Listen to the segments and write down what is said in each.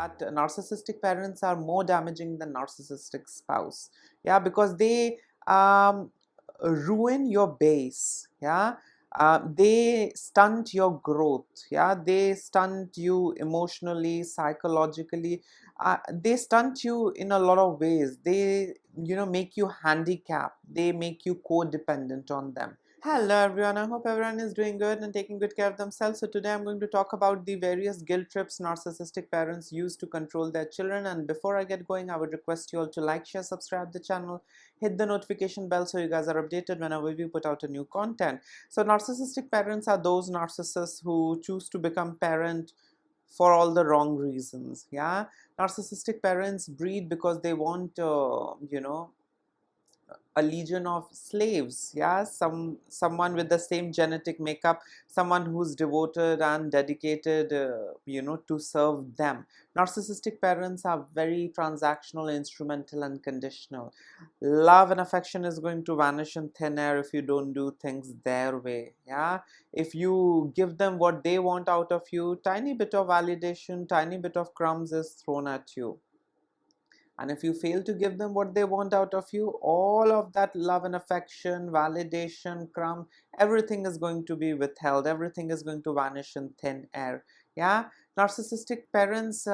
that narcissistic parents are more damaging than narcissistic spouse. Yeah, because they ruin your base. Yeah, they stunt your growth. Yeah, they stunt you emotionally, psychologically. They stunt you in a lot of ways. They make you handicapped. They make you codependent on them. Hello everyone, I hope everyone is doing good and taking good care of themselves. So today I'm going to talk about the various guilt trips narcissistic parents use to control their children. And before I get going, I would request you all to like, share, subscribe the channel, hit the notification bell so you guys are updated whenever we put out a new content. So narcissistic parents are those narcissists who choose to become parent for all the wrong reasons. Yeah, narcissistic parents breed because they want a legion of slaves. Yeah, someone with the same genetic makeup, someone who's devoted and dedicated to serve them. Narcissistic parents are very transactional, instrumental, and conditional. Love and affection is going to vanish in thin air if you don't do things their way. Yeah, if you give them what they want out of you, tiny bit of validation, tiny bit of crumbs is thrown at you. And if you fail to give them what they want out of you, all of that love and affection, validation, crumb, everything is going to be withheld. Everything is going to vanish in thin air. Yeah, narcissistic parents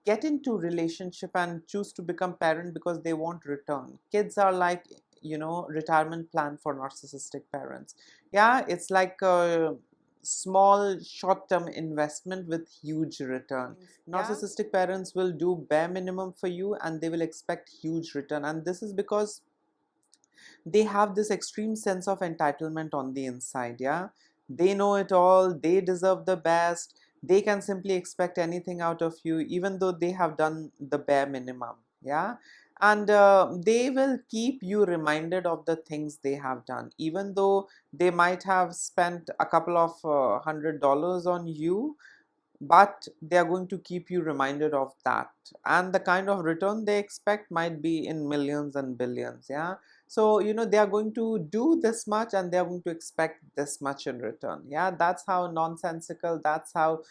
get into relationship and choose to become parent because they want return. Kids are like retirement plan for narcissistic parents. Yeah, it's like small short-term investment with huge return. Narcissistic parents will do bare minimum for you and they will expect huge return, and this is because they have this extreme sense of entitlement on the inside. Yeah, they know it all, they deserve the best, they can simply expect anything out of you even though they have done the bare minimum. Yeah, and they will keep you reminded of the things they have done, even though they might have spent a couple of $100 on you, but they are going to keep you reminded of that, and the kind of return they expect might be in millions and billions. Yeah, so they are going to do this much and they are going to expect this much in return. Yeah, that's how nonsensical, that's how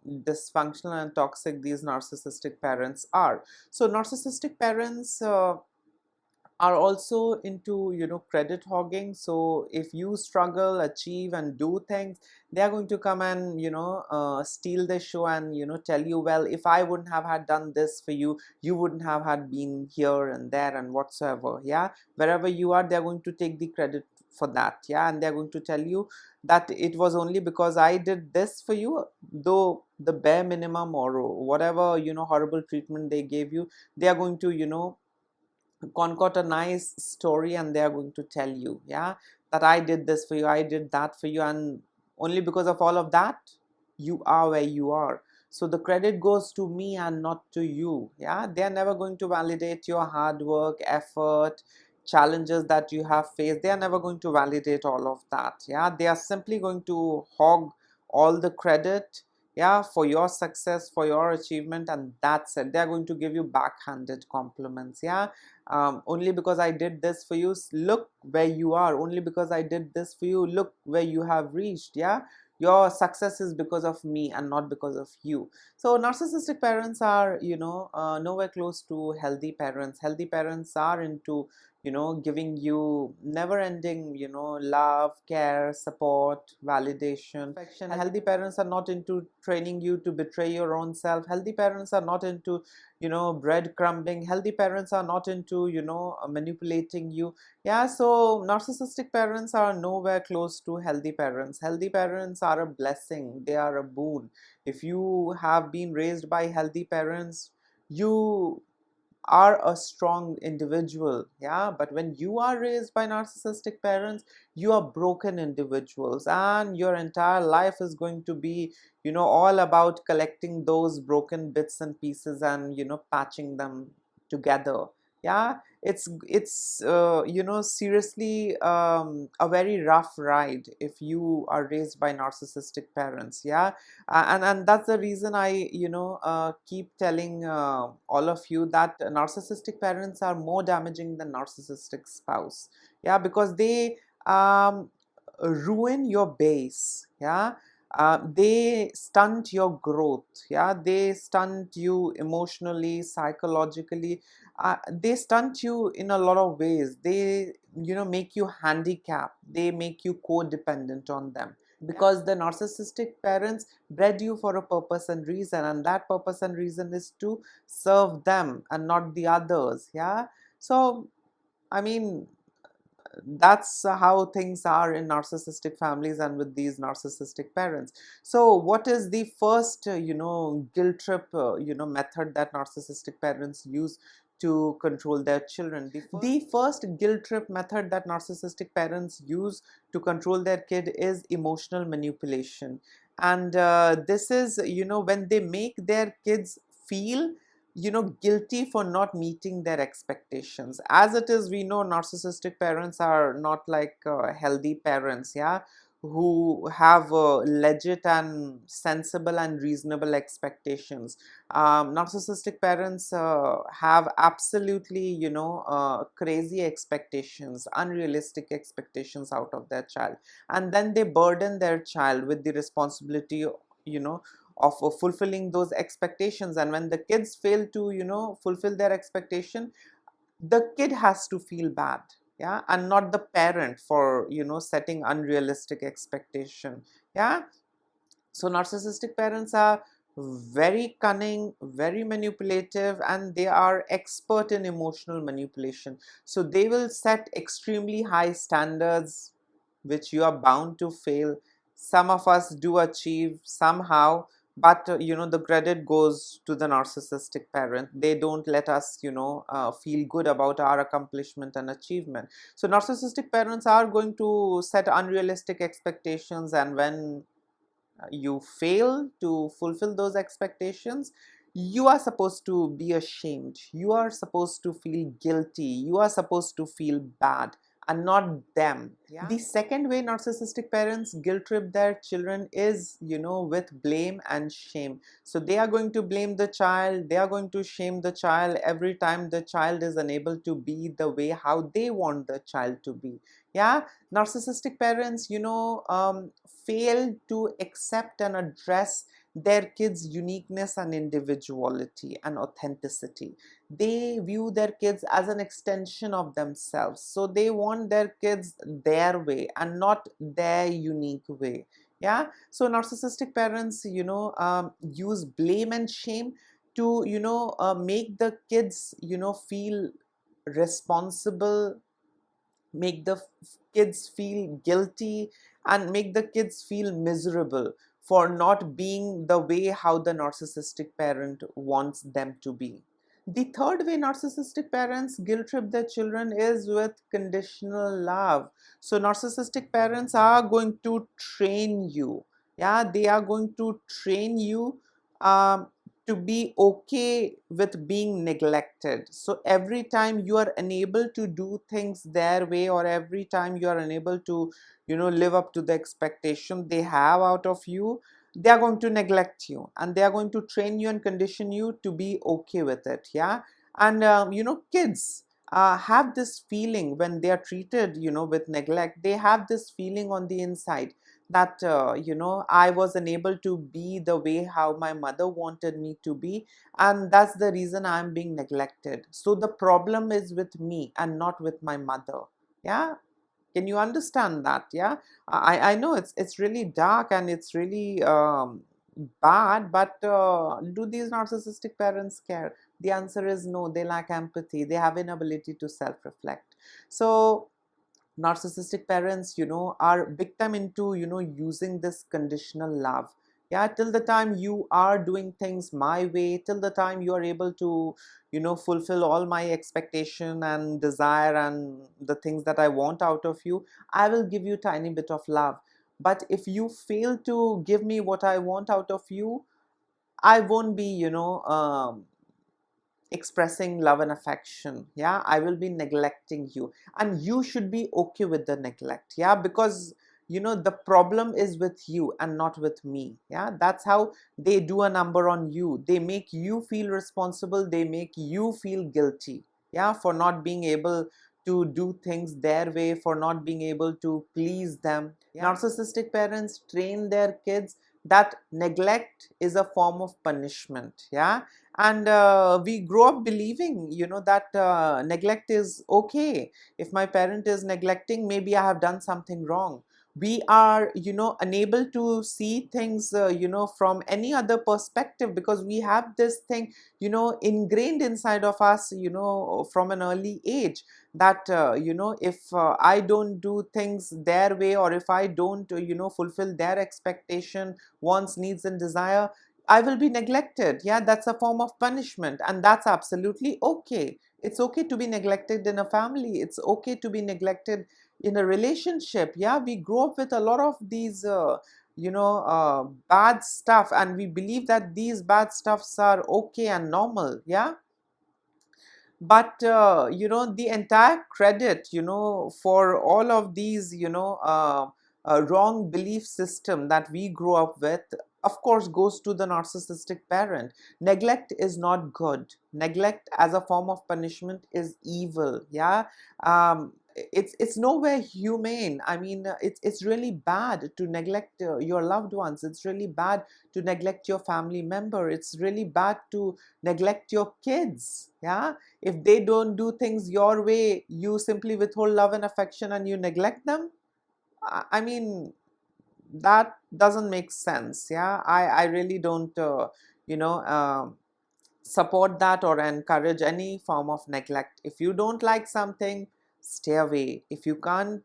dysfunctional and toxic these narcissistic parents are. So narcissistic parents are also into credit hogging. So if you struggle, achieve, and do things, they are going to come and steal the show and tell you, well, if I wouldn't have had done this for you, you wouldn't have had been here and there and whatsoever. Yeah, wherever you are, they're going to take the credit for that. Yeah, and they're going to tell you that it was only because I did this for you, though the bare minimum or whatever horrible treatment they gave you, they are going to concoct a nice story and they are going to tell you, yeah, that I did this for you, I did that for you, and only because of all of that you are where you are. So the credit goes to me and not to you. Yeah, they are never going to validate your hard work, effort, challenges that you have faced. They are never going to validate all of that. Yeah, they are simply going to hog all the credit, yeah, for your success, for your achievement, and that's it. They are going to give you backhanded compliments. Yeah, only because I did this for you, look where you are. Only because I did this for you, look where you have reached. Yeah, your success is because of me and not because of you. So narcissistic parents are nowhere close to healthy parents. Healthy parents are into giving you never ending love, care, support, validation, affection. Healthy parents are not into training you to betray your own self. Healthy parents are not into breadcrumbing. Healthy parents are not into manipulating you. Yeah, so narcissistic parents are nowhere close to healthy parents. Healthy parents are a blessing, they are a boon. If you have been raised by healthy parents, you are a strong individual. Yeah, but when you are raised by narcissistic parents, you are broken individuals, and your entire life is going to be all about collecting those broken bits and pieces and patching them together. Yeah, it's seriously a very rough ride if you are raised by narcissistic parents. Yeah, and that's the reason I keep telling all of you that narcissistic parents are more damaging than narcissistic spouse. Yeah, because they ruin your base. Yeah, They stunt your growth. Yeah, they stunt you emotionally, psychologically. They stunt you in a lot of ways. They, make you handicapped. They make you codependent on them, because the narcissistic parents bred you for a purpose and reason, and that purpose and reason is to serve them and not the others. Yeah, so I mean, that's how things are in narcissistic families and with these narcissistic parents. So what is the first guilt trip method that narcissistic parents use to control their children? The first guilt trip method that narcissistic parents use to control their kid is emotional manipulation. And this is, when they make their kids feel guilty for not meeting their expectations. As it is, we know narcissistic parents are not like healthy parents, yeah, who have legit and sensible and reasonable expectations. Narcissistic parents have absolutely crazy expectations, unrealistic expectations out of their child, and then they burden their child with the responsibility you know of fulfilling those expectations. And when the kids fail to fulfill their expectation, the kid has to feel bad, yeah, and not the parent for setting unrealistic expectation. Yeah, so narcissistic parents are very cunning, very manipulative, and they are expert in emotional manipulation. So they will set extremely high standards which you are bound to fail. Some of us do achieve somehow, but the credit goes to the narcissistic parent. They don't let us feel good about our accomplishment and achievement. So narcissistic parents are going to set unrealistic expectations, and when you fail to fulfill those expectations, you are supposed to be ashamed, you are supposed to feel guilty, you are supposed to feel bad, and not them. Yeah. The second way narcissistic parents guilt trip their children is with blame and shame. So they are going to blame the child, they are going to shame the child every time the child is unable to be the way how they want the child to be. Yeah, narcissistic parents fail to accept and address their kids' uniqueness and individuality and authenticity. They view their kids as an extension of themselves, so they want their kids their way and not their unique way. Yeah, so narcissistic parents use blame and shame to make the kids feel responsible, make the kids feel guilty, and make the kids feel miserable for not being the way how the narcissistic parent wants them to be. The third way narcissistic parents guilt trip their children is with conditional love. So narcissistic parents are going to train you. Yeah, they are going to train you um, to be okay with being neglected. So every time you are unable to do things their way, or every time you are unable to live up to the expectation they have out of you, they are going to neglect you, and they are going to train you and condition you to be okay with it. Yeah, and kids have this feeling when they are treated with neglect. They have this feeling on the inside that I was unable to be the way how my mother wanted me to be, and that's the reason I'm being neglected. So the problem is with me and not with my mother. Yeah, can you understand that? Yeah, I know it's really dark and it's really bad, but do these narcissistic parents care? The answer is no. They lack empathy, they have inability to self-reflect. So narcissistic parents are big time into using this conditional love. Yeah, till the time you are doing things my way, till the time you are able to fulfill all my expectation and desire and the things that I want out of you, I will give you tiny bit of love. But if you fail to give me what I want out of you, I won't be expressing love and affection. Yeah, I will be neglecting you, and you should be okay with the neglect. Yeah, because the problem is with you and not with me. Yeah, that's how they do a number on you. They make you feel responsible, they make you feel guilty, yeah, for not being able to do things their way, for not being able to please them. Narcissistic parents train their kids that neglect is a form of punishment. And we grow up believing, that neglect is okay. If my parent is neglecting, maybe I have done something wrong. We are, unable to see things, from any other perspective, because we have this thing, ingrained inside of us, from an early age, that if I don't do things their way, or if I don't fulfill their expectation, wants, needs and desire, I will be neglected. That's a form of punishment, and that's absolutely okay. It's okay to be neglected in a family. It's okay to be neglected in a relationship. We grow up with a lot of these bad stuff, and we believe that these bad stuffs are okay and normal. But the entire credit, for all of these, wrong belief system that we grow up with, of course, goes to the narcissistic parent. Neglect is not good. Neglect as a form of punishment is evil. It's nowhere humane. I mean, it's really bad to neglect your loved ones. It's really bad to neglect your family member. It's really bad to neglect your kids. If they don't do things your way, you simply withhold love and affection and you neglect them. I mean, that doesn't make sense. I really don't you know support that or encourage any form of neglect. If you don't like something, stay away. If you can't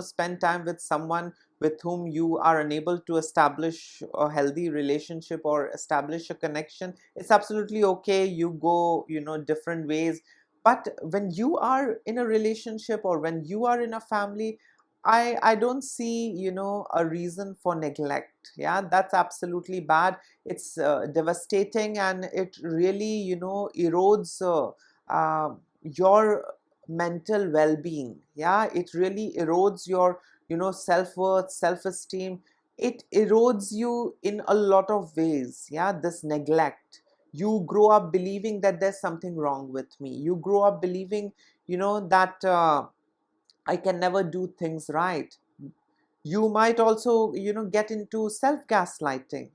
spend time with someone with whom you are unable to establish a healthy relationship or establish a connection, it's absolutely okay. You go different ways. But when you are in a relationship or when you are in a family, I don't see a reason for neglect. That's absolutely bad. It's devastating, and it really erodes your mental well-being. It really erodes your self-worth, self-esteem. It erodes you in a lot of ways. This neglect, you grow up believing that there's something wrong with me. You grow up believing that I can never do things right. You might also get into self-gaslighting.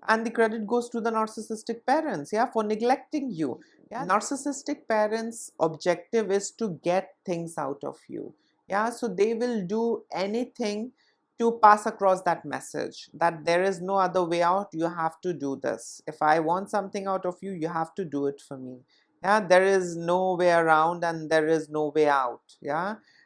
And the credit goes to the narcissistic parents, for neglecting you. Narcissistic parents' objective is to get things out of you. So they will do anything to pass across that message that there is no other way out. You have to do this. If I want something out of you, you have to do it for me. There is no way around and there is no way out.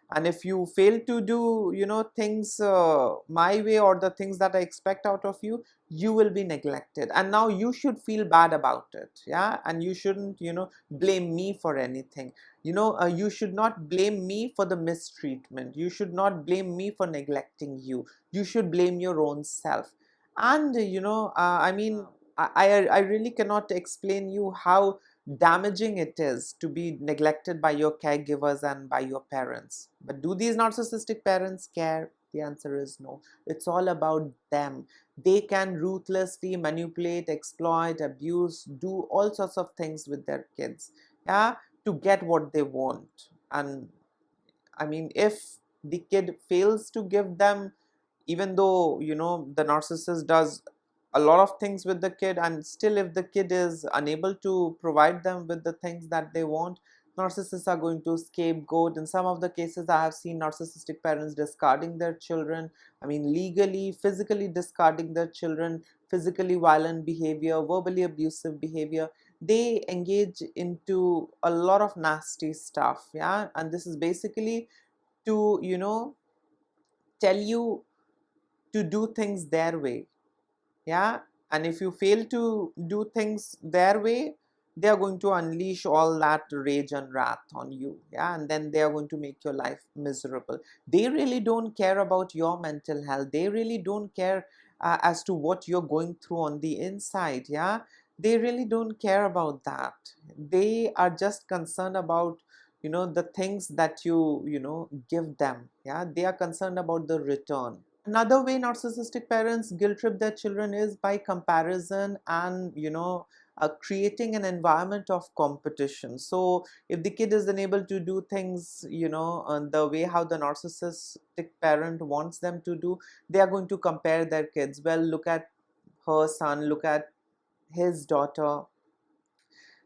And if you fail to do things my way, or the things that I expect out of you, you will be neglected, and now you should feel bad about it. And you shouldn't blame me for anything. You should not blame me for the mistreatment. You should not blame me for neglecting you. You should blame your own self. And I mean, I really cannot explain you how damaging it is to be neglected by your caregivers and by your parents. But do these narcissistic parents care? The answer is no. It's all about them. They can ruthlessly manipulate, exploit, abuse, do all sorts of things with their kids, to get what they want. And I mean, if the kid fails to give them, even though the narcissist does a lot of things with the kid, and still if the kid is unable to provide them with the things that they want, narcissists are going to scapegoat. In some of the cases, I have seen narcissistic parents discarding their children. I mean, legally, physically discarding their children, physically violent behavior, verbally abusive behavior. They engage into a lot of nasty stuff. And this is basically to tell you to do things their way. And if you fail to do things their way, they are going to unleash all that rage and wrath on you. And then they are going to make your life miserable. They really don't care about your mental health. They really don't care as to what you're going through on the inside. They really don't care about that. They are just concerned about the things that you give them. They are concerned about the return. Another way narcissistic parents guilt trip their children is by comparison and, creating an environment of competition. So if the kid is unable to do things, the way how the narcissistic parent wants them to do, they are going to compare their kids. Well, look at her son, look at his daughter.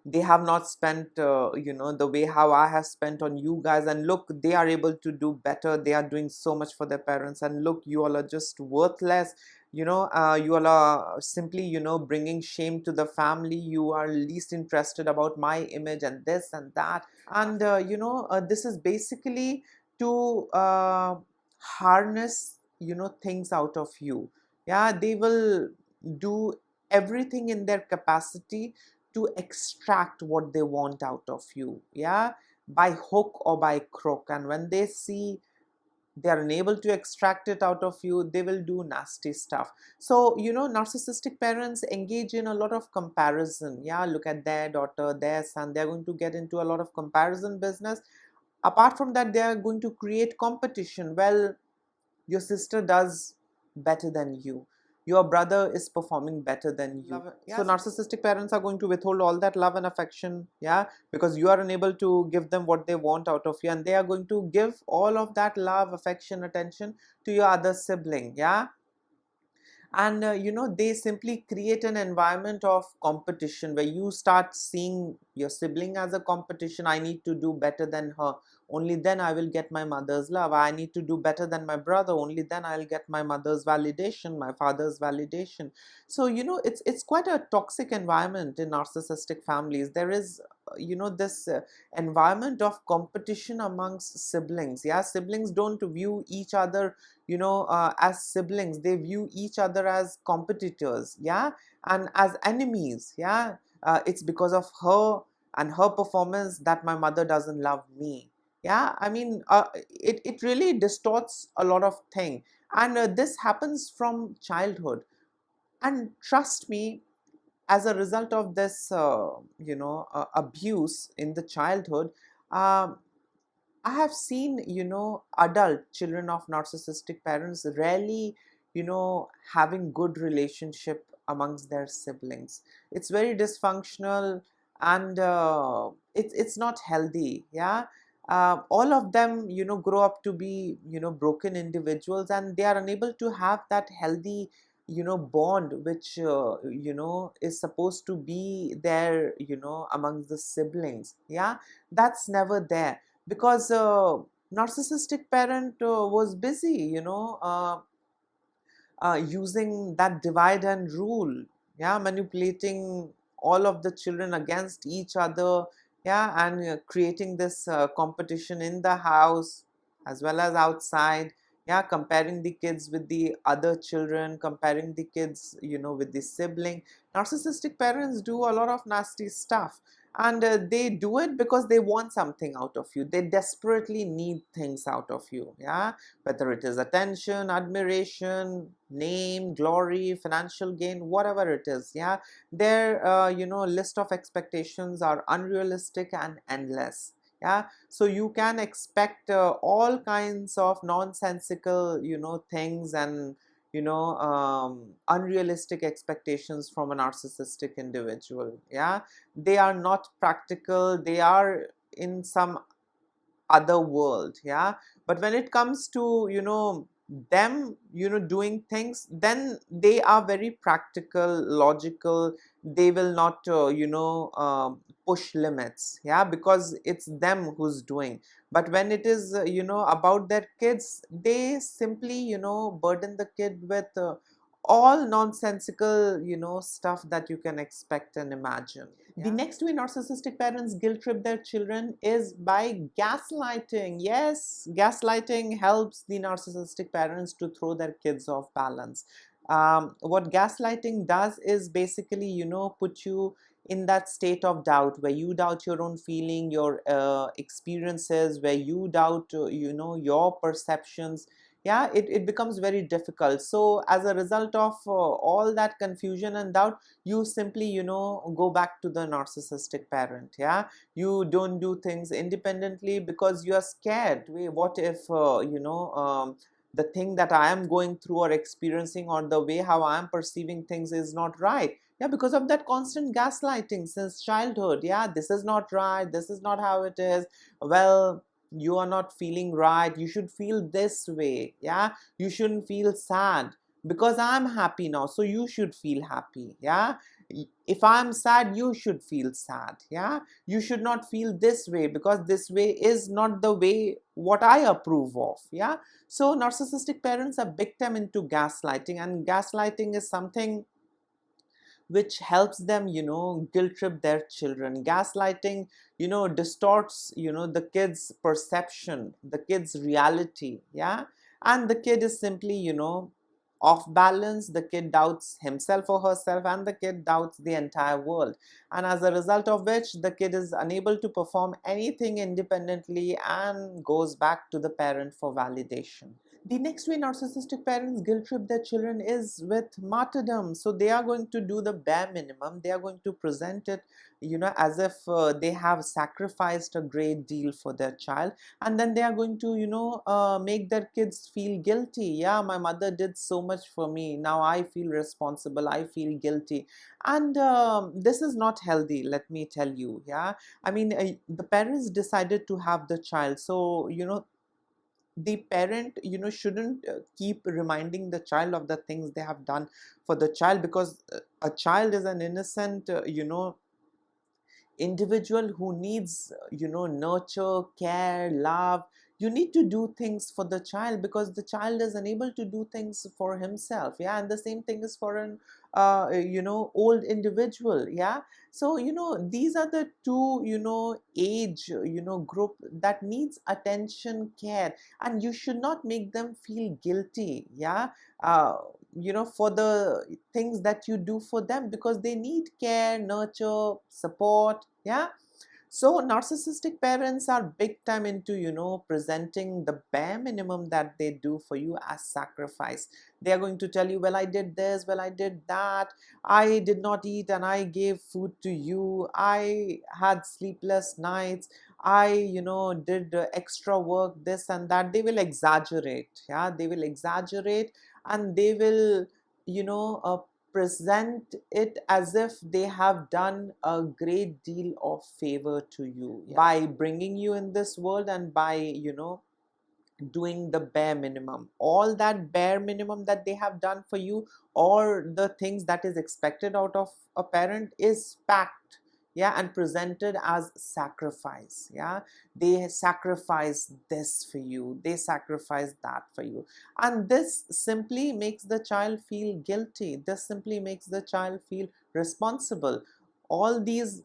They have not spent the way how I have spent on you guys, and look, they are able to do better, they are doing so much for their parents, and look, you all are just worthless. You all are simply bringing shame to the family. You are least interested about my image and this and that. And this is basically to harness things out of you. Yeah, they will do everything in their capacity to extract what they want out of you, yeah, by hook or by crook. And when they see they are unable to extract it out of you, they will do nasty stuff. So narcissistic parents engage in a lot of comparison. Yeah, look at their daughter, their son, they're going to get into a lot of comparison business. Apart from that, they are going to create competition. Well, your sister does better than you, your brother is performing better than you. So narcissistic parents are going to withhold all that love and affection, yeah, because you are unable to give them what they want out of you, and they are going to give all of that love, affection, attention to your other sibling, yeah. And they simply create an environment of competition where you start seeing your sibling as a competition. I need to do better than her, only then I will get my mother's love. I need to do better than my brother, only then I'll get my mother's validation, my father's validation. So it's quite a toxic environment in narcissistic families. There is this environment of competition amongst siblings. Yeah, siblings don't view each other as siblings. They view each other as competitors, yeah, and as enemies, yeah. It's because of her and her performance that my mother doesn't love me. Yeah, I mean, it really distorts a lot of things. And this happens from childhood. And trust me, as a result of this abuse in the childhood, um, I have seen, adult children of narcissistic parents rarely, having good relationship amongst their siblings. It's very dysfunctional, and it's not healthy. Yeah, all of them, grow up to be, broken individuals, and they are unable to have that healthy, bond which is supposed to be there, amongst the siblings. Yeah, that's never there, because narcissistic parent was busy using that divide and rule, yeah, manipulating all of the children against each other, yeah, and creating this competition in the house as well as outside, yeah, comparing the kids with the other children, comparing the kids with the sibling. Narcissistic parents do a lot of nasty stuff, and they do it because they want something out of you. They desperately need things out of you, yeah, whether it is attention, admiration, name, glory, financial gain, whatever it is, yeah. Their list of expectations are unrealistic and endless, yeah. So you can expect all kinds of nonsensical things, and unrealistic expectations from a narcissistic individual, yeah. They are not practical, they are in some other world, yeah. But when it comes to them doing things, then they are very practical, logical. They will not push limits, yeah, because it's them who's doing. But when it is about their kids, they simply burden the kid with all nonsensical stuff that you can expect and imagine. The next way narcissistic parents guilt trip their children is by gaslighting. Yes, gaslighting helps the narcissistic parents to throw their kids off balance. What gaslighting does is basically, put you in that state of doubt where you doubt your own feeling, your experiences, where you doubt, your perceptions. Yeah, it becomes very difficult. So as a result of all that confusion and doubt, you simply go back to the narcissistic parent. Yeah, you don't do things independently because you are scared. What if the thing that I am going through or experiencing, or the way how I am perceiving things is not right. Yeah, because of that constant gaslighting since childhood. Yeah, this is not right, this is not how it is. Well, you are not feeling right, you should feel this way. Yeah, you shouldn't feel sad because I'm happy now, so you should feel happy. Yeah, if I'm sad, you should feel sad. Yeah, you should not feel this way because this way is not the way what I approve of. Yeah, so narcissistic parents are big time into gaslighting, and gaslighting is something which helps them, guilt trip their children. Gaslighting, distorts, the kid's perception, the kid's reality. Yeah, and the kid is simply, off balance. The kid doubts himself or herself, and the kid doubts the entire world, and as a result of which the kid is unable to perform anything independently and goes back to the parent for validation. The next way narcissistic parents guilt trip their children is with martyrdom. So they are going to do the bare minimum. They are going to present it, as if they have sacrificed a great deal for their child, and then they are going to, make their kids feel guilty. Yeah, my mother did so much for me. Now I feel responsible. I feel guilty, and this is not healthy. Let me tell you. Yeah, I mean, the parents decided to have the child, so the parent shouldn't keep reminding the child of the things they have done for the child, because a child is an innocent individual who needs nurture, care, love. You need to do things for the child because the child is unable to do things for himself. Yeah, and the same thing is for an old individual. Yeah, so these are the two age group that needs attention, care, and you should not make them feel guilty. Yeah, for the things that you do for them, because they need care, nurture, support. Yeah, so narcissistic parents are big time into presenting the bare minimum that they do for you as sacrifice. They are going to tell you, well, I did this, well, I did that, I did not eat and I gave food to you, I had sleepless nights, I did extra work, this and that. They will exaggerate. Yeah, they will exaggerate, and they will present it as if they have done a great deal of favor to you. Yeah, by bringing you in this world, and by doing the bare minimum. All that bare minimum that they have done for you, or the things that is expected out of a parent, is packed, yeah, and presented as sacrifice. Yeah, they sacrifice this for you, they sacrifice that for you, and this simply makes the child feel guilty. This simply makes the child feel responsible. All these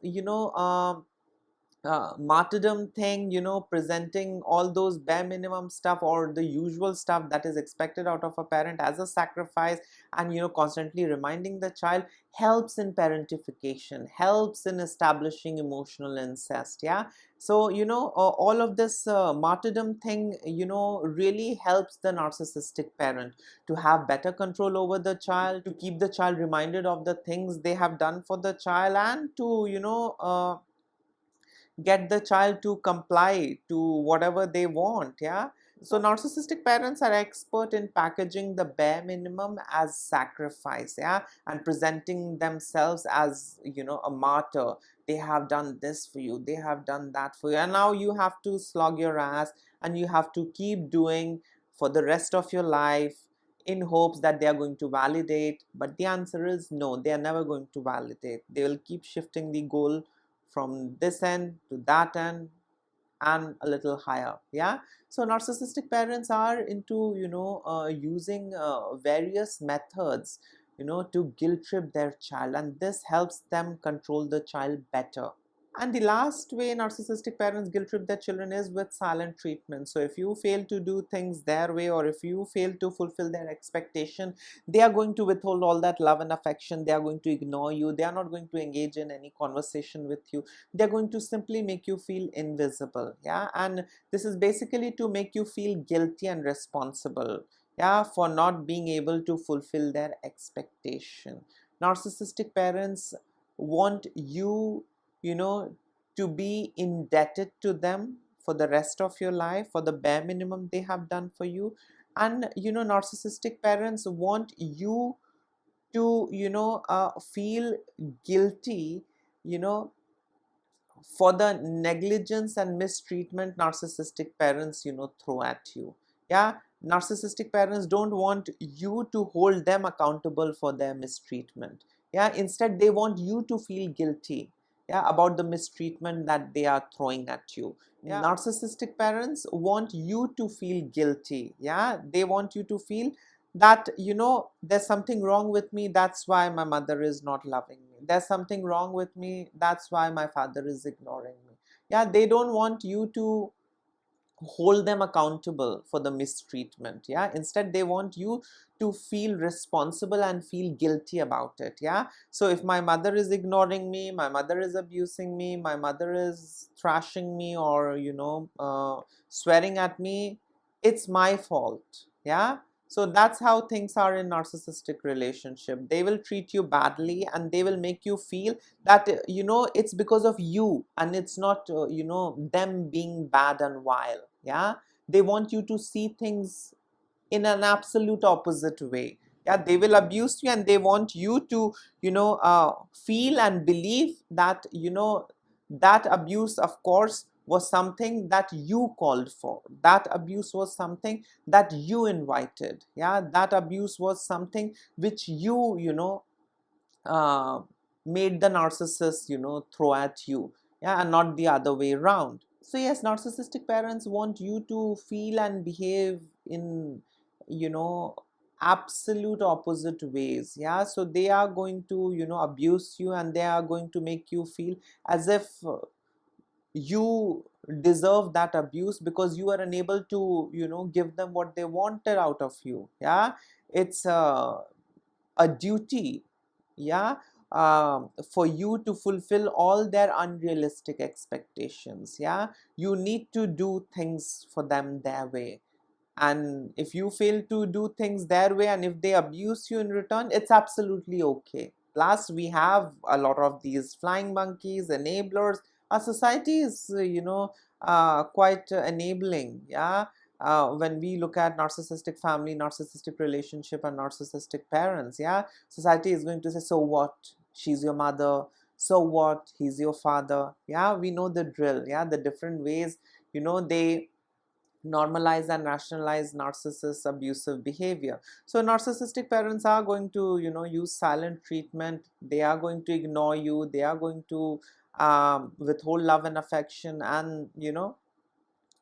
martyrdom thing, presenting all those bare minimum stuff, or the usual stuff that is expected out of a parent as a sacrifice, and constantly reminding the child, helps in parentification, helps in establishing emotional incest. Yeah, so all of this martyrdom thing really helps the narcissistic parent to have better control over the child, to keep the child reminded of the things they have done for the child, and to get the child to comply to whatever they want. Yeah, so narcissistic parents are expert in packaging the bare minimum as sacrifice. Yeah, and presenting themselves as a martyr. They have done this for you, they have done that for you, and now you have to slog your ass, and you have to keep doing for the rest of your life, in hopes that they are going to validate. But the answer is no, they are never going to validate. They will keep shifting the goal from this end to that end and a little higher. Yeah, so narcissistic parents are into using various methods to guilt trip their child, and this helps them control the child better. And the last way narcissistic parents guilt trip their children is with silent treatment. So if you fail to do things their way, or if you fail to fulfill their expectation, they are going to withhold all that love and affection. They are going to ignore you. They are not going to engage in any conversation with you. They're going to simply make you feel invisible. Yeah, and this is basically to make you feel guilty and responsible, yeah, for not being able to fulfill their expectation. Narcissistic parents want you you know to be indebted to them for the rest of your life, for the bare minimum they have done for you. And narcissistic parents want you to feel guilty, you know for the negligence and mistreatment narcissistic parents throw at you. Yeah, narcissistic parents don't want you to hold them accountable for their mistreatment. Yeah, instead they want you to feel guilty, yeah, about the mistreatment that they are throwing at you. Yeah, narcissistic parents want you to feel guilty. Yeah, they want you to feel that there's something wrong with me, that's why my mother is not loving me, there's something wrong with me, that's why my father is ignoring me. Yeah, they don't want you to hold them accountable for the mistreatment. Yeah, instead they want you to feel responsible and feel guilty about it. Yeah, so if my mother is ignoring me, my mother is abusing me, my mother is thrashing me, or swearing at me, it's my fault. Yeah, so that's how things are in narcissistic relationship. They will treat you badly and they will make you feel that it's because of you, and it's not them being bad and vile. Yeah, they want you to see things in an absolute opposite way. Yeah, they will abuse you and they want you to feel and believe that that abuse, of course, was something that you called for, that abuse was something that you invited. Yeah, that abuse was something which uh, made the narcissist throw at you. Yeah, and not the other way around. So yes, narcissistic parents want you to feel and behave in you know absolute opposite ways. Yeah, so they are going to abuse you, and they are going to make you feel as if you deserve that abuse because you are unable to give them what they wanted out of you. Yeah, it's a duty. Yeah, for you to fulfill all their unrealistic expectations. Yeah, you need to do things for them their way, and if you fail to do things their way and if they abuse you in return, it's absolutely okay. Plus we have a lot of these flying monkeys, enablers. Our society is quite enabling. Yeah, when we look at narcissistic family, narcissistic relationship, and narcissistic parents, yeah, society is going to say, so what, she's your mother, so what, he's your father. Yeah, we know the drill. Yeah, the different ways they normalize and rationalize narcissist abusive behavior. So narcissistic parents are going to use silent treatment. They are going to ignore you. They are going to withhold love and affection, and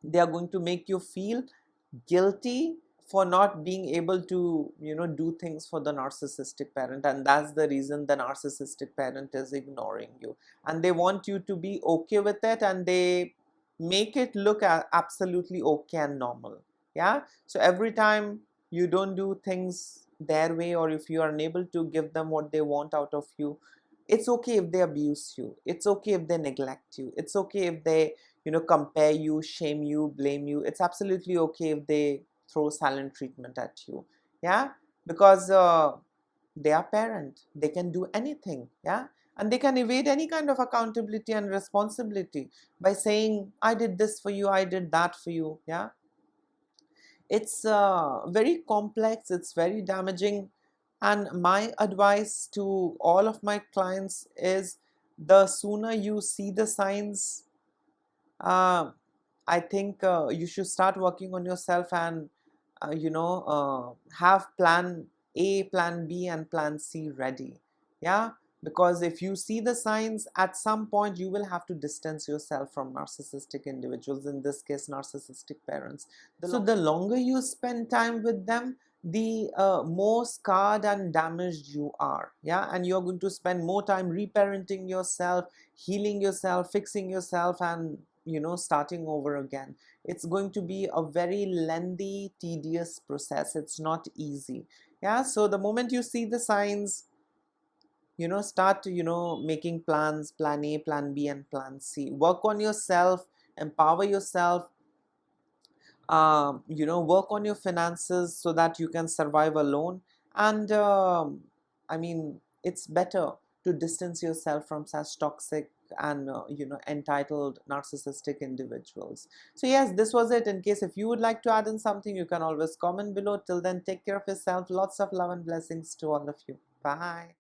they are going to make you feel guilty for not being able to do things for the narcissistic parent, and that's the reason the narcissistic parent is ignoring you, and they want you to be okay with it, and they make it look absolutely okay and normal. Yeah, so every time you don't do things their way, or if you are unable to give them what they want out of you, it's okay if they abuse you, it's okay if they neglect you, it's okay if they compare you, shame you, blame you. It's absolutely okay if they throw silent treatment at you. Yeah, because they are parent, they can do anything. Yeah, and they can evade any kind of accountability and responsibility by saying, I did this for you, I did that for you. Yeah, it's very complex, it's very damaging, and my advice to all of my clients is, the sooner you see the signs, uh, I think you should start working on yourself, and have plan A, plan B, and plan C ready. Yeah, because if you see the signs, at some point you will have to distance yourself from narcissistic individuals, in this case narcissistic parents. So the longer you spend time with them, the more scarred and damaged you are. Yeah, and you're going to spend more time reparenting yourself, healing yourself, fixing yourself, and starting over again. It's going to be a very lengthy, tedious process. It's not easy. Yeah, so the moment you see the signs, start making plans, plan A, plan B, and plan C. Work on yourself, empower yourself, work on your finances so that you can survive alone. And I mean, it's better to distance yourself from such toxic and entitled narcissistic individuals. So yes, this was it. In case if you would like to add in something, you can always comment below. Till then, take care of yourself. Lots of love and blessings to all of you. Bye.